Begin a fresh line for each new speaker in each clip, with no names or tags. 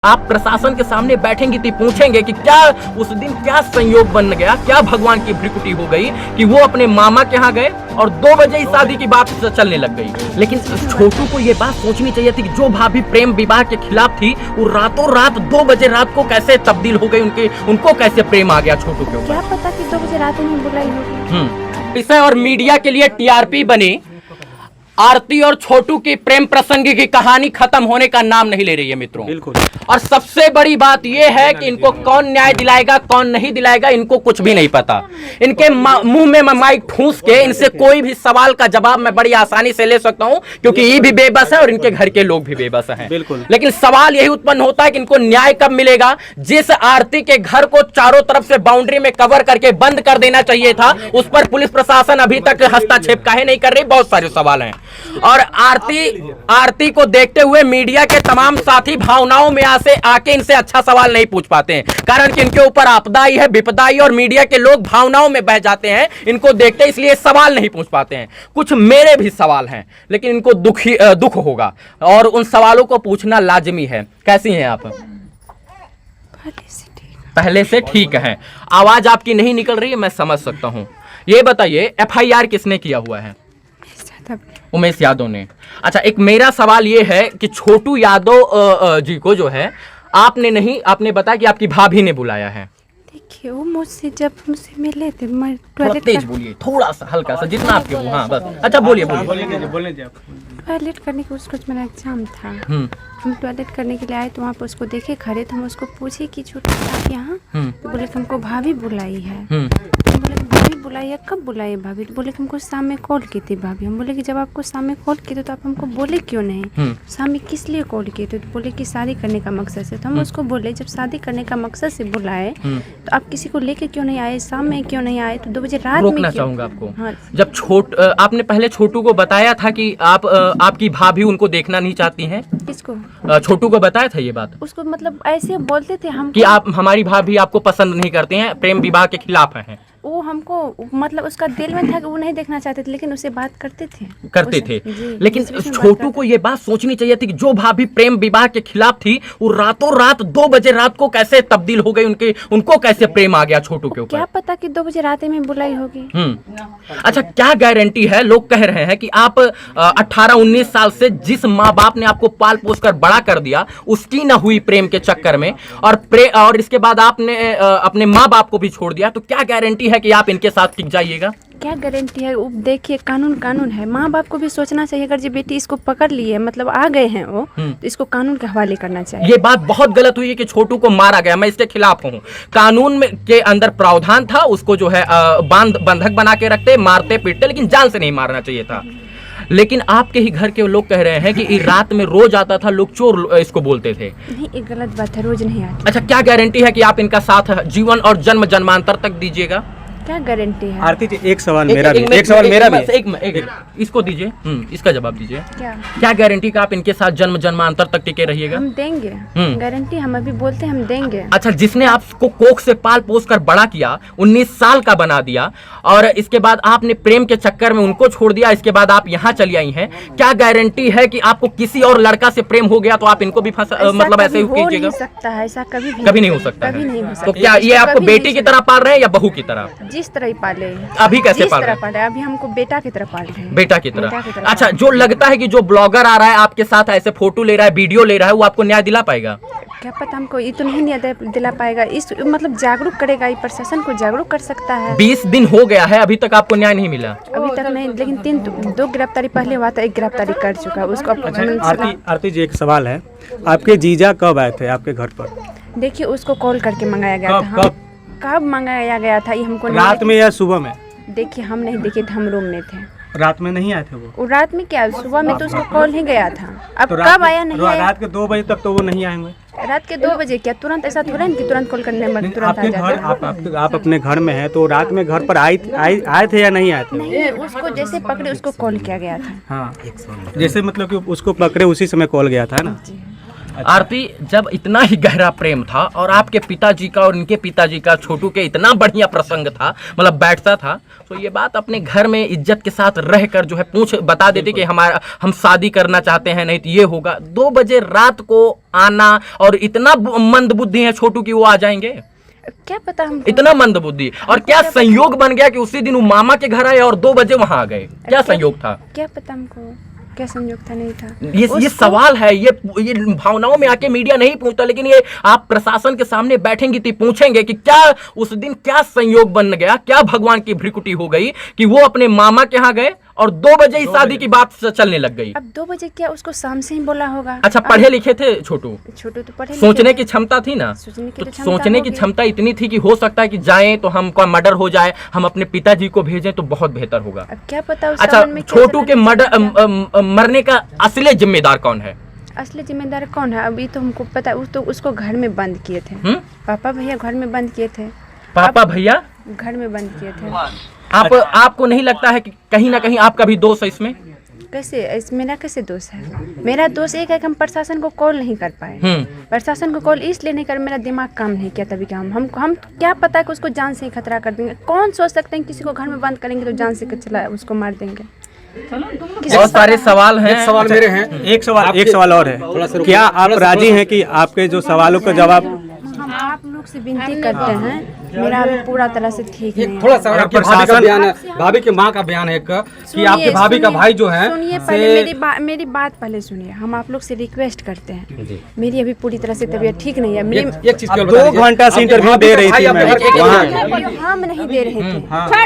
आप प्रशासन के सामने बैठेंगी तो पूछेंगे कि क्या उस दिन क्या संयोग बन गया, क्या भगवान की भ्रिकुटी हो गई कि वो अपने मामा के यहाँ गए और 2 बजे ही शादी की बात चलने लग गई। लेकिन छोटू को ये बात सोचनी चाहिए थी कि जो भाभी प्रेम विवाह के खिलाफ थी वो रातों रात 2 बजे रात को कैसे तब्दील हो गई, उनको कैसे प्रेम आ गया छोटू के ऊपर।
क्या पता कि 2 बजे रात में बुलाई होगी।
विषय और मीडिया के लिए टीआरपी बनी। आरती और छोटू की प्रेम प्रसंग की कहानी खत्म होने का नाम नहीं ले रही है मित्रों।
बिल्कुल।
और सबसे बड़ी बात यह है कि इनको कौन न्याय दिलाएगा कौन नहीं दिलाएगा इनको कुछ भी नहीं पता। इनके मुंह में माइक ठूस के इनसे कोई भी सवाल का जवाब मैं बड़ी आसानी से ले सकता हूं, क्योंकि ये भी बेबस है और इनके घर के लोग भी बेबस हैं।
बिल्कुल।
लेकिन सवाल यही उत्पन्न होता है कि इनको न्याय कब मिलेगा। जिस आरती के घर को चारों तरफ से बाउंड्री में कवर करके बंद कर देना चाहिए था, उस पर पुलिस प्रशासन अभी तक हस्तक्षेप काहे नहीं कर रही, बहुत सारे सवाल हैं। और आरती को देखते हुए मीडिया के तमाम साथी भावनाओं में आके इनसे अच्छा सवाल नहीं पूछ पाते हैं, कारण कि इनके ऊपर आपदाई है, विपदाई, और मीडिया के लोग भावनाओं में बह जाते हैं इनको देखते, इसलिए सवाल नहीं पूछ पाते हैं। कुछ मेरे भी सवाल हैं लेकिन इनको दुख होगा और उन सवालों को पूछना लाजमी है। कैसी हैं आप? पहले से ठीक है। आवाज आपकी नहीं निकल रही है, मैं समझ सकता हूं। ये बताइए FIR किसने किया हुआ है? उमेश यादव ने। अच्छा, एक मेरा सवाल ये है कि छोटू यादव जी को जो है आपने बताया कि आपकी भाभी ने बुलाया है।
देखिए वो मुझसे जब मुझसे मिले थे, मैं
थोड़ा तेज बोलिए, थोड़ा सा हल्का सा, जितना आपके वो। हाँ बस। अच्छा बोलिए।
टॉयलेट करने के उसको मेरा एग्जाम था। हम टॉयलेट करने के लिए आए तो वहाँ पर उसको देखे खड़े, तो हम उसको पूछे कि छोटा आप यहाँ, तो बोले कि हमको भाभी बुलाई है। तो बोले भाभी बुलाई है, कब बुलाई है भाभी? तो बोले कि हमको शाम में कॉल की थी भाभी। हम बोले कि जब आपको शाम में कॉल किए थे तो आप हमको बोले क्यों नहीं? शाम में किस लिए कॉल किए थे? तो बोले कि शादी करने का मकसद से। तो हम उसको बोले जब शादी करने का मकसद से बुलाए तो आप किसी को लेके क्यों नहीं आए, शाम में क्यों नहीं आए, तो 2 बजे रात में
रोकना चाहूंगा आपको।
हाँ।
जब आपने पहले छोटू को बताया था कि आपकी भाभी उनको देखना नहीं चाहती हैं।
किसको?
छोटू को बताया था ये बात?
उसको मतलब ऐसे बोलते थे हम
कि आप हमारी भाभी आपको पसंद नहीं करते हैं, प्रेम विवाह के खिलाफ हैं।
वो हमको मतलब उसका दिल में था कि वो नहीं देखना चाहते थे, लेकिन उससे बात करते थे।
लेकिन छोटू को ये बात सोचनी चाहिए थी कि जो भाभी प्रेम विवाह के खिलाफ थी वो रातों रात 2 बजे रात को कैसे तब्दील हो गई, उनको कैसे प्रेम आ गया छोटू के ऊपर।
क्या पता कि 2 बजे रात में बुलाई होगी।
अच्छा, क्या गारंटी है? लोग कह रहे हैं कि आप 18-19 साल से जिस माँ बाप ने आपको पाल पोस कर बड़ा कर दिया उसकी न हुई प्रेम के चक्कर में, और इसके बाद आपने अपने माँ बाप को भी छोड़ दिया, तो क्या गारंटी है कि आप इनके साथ टिक जाइएगा?
क्या गारंटी है? देखिए कानून है। माँ बाप को भी सोचना चाहिए, अगर जो बेटी इसको पकड़ ली है, मतलब आ गए हैं वो, तो इसको कानून के हवाले करना चाहिए।
ये बात बहुत गलत हुई है कि छोटू को मारा गया, मैं इसके खिलाफ हूँ। कानून में के अंदर प्रावधान था, उसको जो है बंधक बना के रखते, मारते पीटते, लेकिन जान से नहीं मारना चाहिए था। लेकिन आपके ही घर के लोग कह रहे हैं कि रात में रोज आता था, लोग चोर इसको बोलते थे।
नहीं, एक गलत बात है, रोज नहीं आता।
अच्छा, क्या गारंटी है कि आप इनका साथ जीवन और जन्म जन्मांतर तक दीजिएगा?
क्या गारंटी है?
आरती जी, एक सवाल मेरा भी है।
इसको दीजिए, इसका जवाब दीजिए।
क्या
गारंटी का आप इनके साथ जन्म जन्मांतर तक टिके रहिएगा?
हम देंगे गारंटी, हम अभी बोलते हैं हम देंगे।
अच्छा, जिसने आपको कोख से पाल पोस कर बड़ा किया, 19 साल का बना दिया, और इसके बाद आपने प्रेम के चक्कर में उनको छोड़ दिया, इसके बाद आप यहाँ चली आई हैं, क्या गारंटी है कि आपको किसी और लड़का से प्रेम हो गया तो आप इनको भी मतलब ऐसे ही कीजिएगा?
हो सकता है ऐसा, कभी नहीं हो सकता।
तो क्या ये आपको बेटी की तरह पाल रहे हैं या बहू की तरह?
जिस तरह ही पाले।
अभी कैसे पाल रहे हैं?
अभी हमको बेटा की तरह पाल रहे हैं।
बेटा की तरह। अच्छा, जो लगता है कि जो ब्लॉगर आ रहा है आपके साथ ऐसे फोटो ले रहा है, वीडियो ले रहा है, वो आपको न्याय दिला पाएगा?
क्या पता, हमको ये तो नहीं न्याय दिला पाएगा। इस मतलब जागरूक करेगा, ये प्रशासन को जागरूक कर सकता है।
20 दिन हो गया है, अभी तक आपको न्याय नहीं मिला?
अभी तक नहीं, लेकिन 2 गिरफ्तारी पहले हुआ था, 1 गिरफ्तारी कर चुका है उसको।
आरती जी, एक सवाल है, आपके जीजा कब आए थे आपके घर पर?
देखिए, उसको कॉल करके मंगाया गया था। कब मंगाया गया था ये हमको
रात में या सुबह में?
देखिए, हम नहीं देखे थे, हम रूम में थे।
रात में नहीं आए थे वो
रात में क्या, सुबह में तो उसको कॉल ही गया था। अब तो कब आया नहीं आया?
रात के 2 बजे तक तो वो नहीं आएंगे।
रात के 2 बजे क्या तुरंत ऐसा थोड़ा है कि तुरंत कॉल करने में तुरंत आ जाता है?
आप अपने घर में हैं तो रात में घर पर आए थे या नहीं आए थे?
नहीं, उसको जैसे पकड़े उसको कॉल किया गया था।
हाँ, जैसे मतलब कि उसको पकड़े उसी समय कॉल गया था ना।
आरती, जब इतना ही गहरा प्रेम था और आपके पिताजी का और इनके पिताजी का छोटू के इतना बढ़िया प्रसंग था, मतलब बैठता था, तो ये बात अपने घर में इज्जत के साथ रहकर जो है बता देते कि हम शादी करना चाहते हैं, नहीं तो ये होगा। 2 बजे रात को आना, और इतना मंद बुद्धि है छोटू की वो आ जाएंगे?
क्या पता हम
इतना मंद बुद्धि, और क्या संयोग बन गया कि उसी दिन वो मामा के घर आए और 2 बजे वहां आ गए? क्या संयोग था?
क्या पता हमको क्या संयोग था, नहीं था।
ये सवाल है, ये भावनाओं में आके मीडिया नहीं पूछता, लेकिन ये आप प्रशासन के सामने बैठेंगी तो पूछेंगे कि क्या उस दिन क्या संयोग बन गया, क्या भगवान की भ्रिकुटी हो गई कि वो अपने मामा के यहाँ गए और 2 बजे ही शादी की बात चलने लग गई।
अब 2 बजे क्या उसको शाम से ही बोला होगा?
अच्छा, पढ़े लिखे थे छोटू?
छोटू तो पढ़े,
सोचने की क्षमता थी ना, सोचने की क्षमता इतनी थी कि हो सकता है कि जाएं तो हमका मर्डर हो जाए, हम अपने पिताजी को भेजें तो बहुत बेहतर होगा।
अब क्या पता।
अच्छा, छोटू के मरने का असली जिम्मेदार कौन है?
असली जिम्मेदार कौन है अभी तो हमको पता। उसको घर में बंद किए थे पापा भैया, घर में बंद किए थे
पापा भैया,
घर में बंद किए थे।
आपको नहीं लगता है कि कहीं ना कहीं आपका भी दोष है इसमें?
कैसे मेरा कैसे दोष है? मेरा दोष एक है कि हम प्रशासन को कॉल नहीं कर पाए। प्रशासन को कॉल इसलिए नहीं कर, मेरा दिमाग काम नहीं किया तभी। क्या हम क्या पता है कि उसको जान से ही खतरा कर देंगे? कौन सोच सकते हैं किसी को घर में बंद करेंगे तो जान से चला उसको मार देंगे?
बहुत सारे सवाल हैं।
सवाल मेरे हैं।
एक सवाल और है, क्या आप राजी हैं कि आपके जो सवालों का जवाब?
हम आप लोग से विनती करते हैं, मेरा अभी पूरा तरह से ठीक नहीं है।
थोड़ा सा आपके भाभी का बयान है, भाभी की माँ का बयान है कि आपके भाभी का भाई जो है।
सुनिए पहले मेरी बात पहले सुनिए। हम आप लोग से रिक्वेस्ट करते हैं, मेरी अभी पूरी तरह से तबीयत ठीक नहीं है।
एक चीज
2 घंटा से इंटरव्यू दे रही थी मैं
हम नहीं दे रहे थे,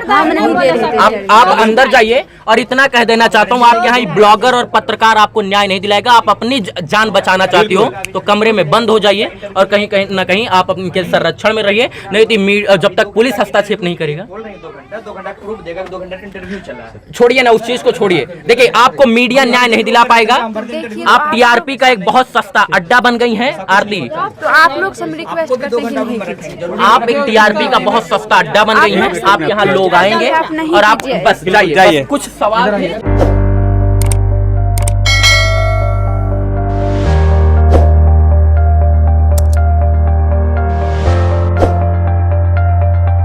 हम नहीं दे रहे थे।
आप अंदर जाइए, और इतना कह देना चाहता हूँ, आपके यहाँ ब्लॉगर और पत्रकार आपको न्याय नहीं दिलाएगा। आप अपनी जान बचाना चाहती हो तो कमरे में बंद हो जाइए, और कहीं ना कहीं आप अपने संरक्षण में रहिए, नहीं तो जब तक पुलिस हस्तक्षेप नहीं करेगा। 2 घंटा प्रूफ देगा, 2 घंटा इंटरव्यू चला। छोड़िए ना, उस चीज को छोड़िए। देखिए, आपको मीडिया न्याय नहीं दिला पाएगा। आप टीआरपी का एक बहुत सस्ता अड्डा बन गई हैं आरती।
तो आप लोग से हम रिक्वेस्ट करते हैं कि नहीं कीजिए।
आप एक टीआरपी का बहुत सस्ता अड्डा बन गई हैं। आप यहाँ लोग आएंगे और आप बस जाइए। कुछ सवाल